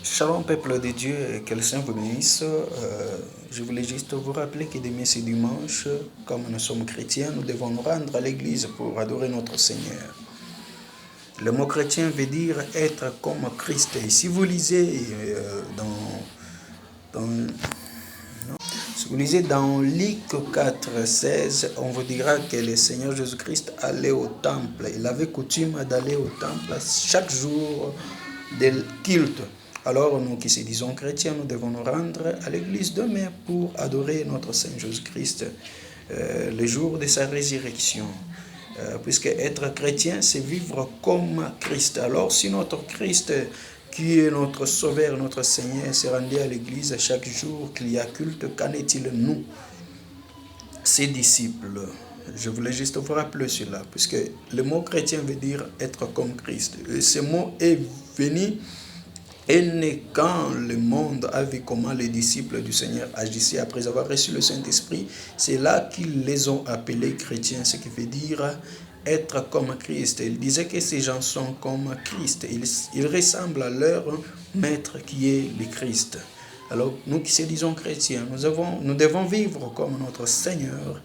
Shalom peuple de Dieu, que le Seigneur vous bénisse. Je voulais juste vous rappeler que demain c'est dimanche, comme nous sommes chrétiens, nous devons nous rendre à l'église pour adorer notre Seigneur. Le mot chrétien veut dire être comme Christ. Et si vous lisez dans Luc 4, 16, on vous dira que le Seigneur Jésus-Christ allait au temple. Il avait coutume d'aller au temple chaque jour del culte. Alors nous qui se disons chrétiens, nous devons nous rendre à l'église demain pour adorer notre Seigneur Jésus-Christ le jour de sa résurrection. Puisque être chrétien, c'est vivre comme Christ. Alors si notre Christ, qui est notre Sauveur, notre Seigneur, s'est rendu à l'église chaque jour qu'il y a culte, qu'en est-il nous, ses disciples? Je voulais juste vous rappeler cela, puisque le mot chrétien veut dire être comme Christ. Et ce mot est venu et né quand le monde a vu comment les disciples du Seigneur agissaient après avoir reçu le Saint-Esprit. C'est là qu'ils les ont appelés chrétiens, ce qui veut dire être comme Christ. Ils disaient que ces gens sont comme Christ. Ils ressemblent à leur maître qui est le Christ. Alors nous qui se disons chrétiens, nous devons vivre comme notre Seigneur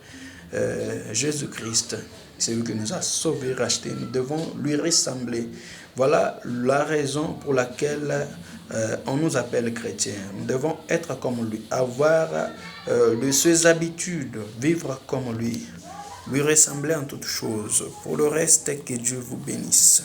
Jésus-Christ. C'est lui qui nous a sauvés, rachetés. Nous devons lui ressembler. Voilà la raison pour laquelle on nous appelle chrétiens. Nous devons être comme lui, avoir ses habitudes, vivre comme lui ressembler en toutes choses. Pour le reste, que Dieu vous bénisse.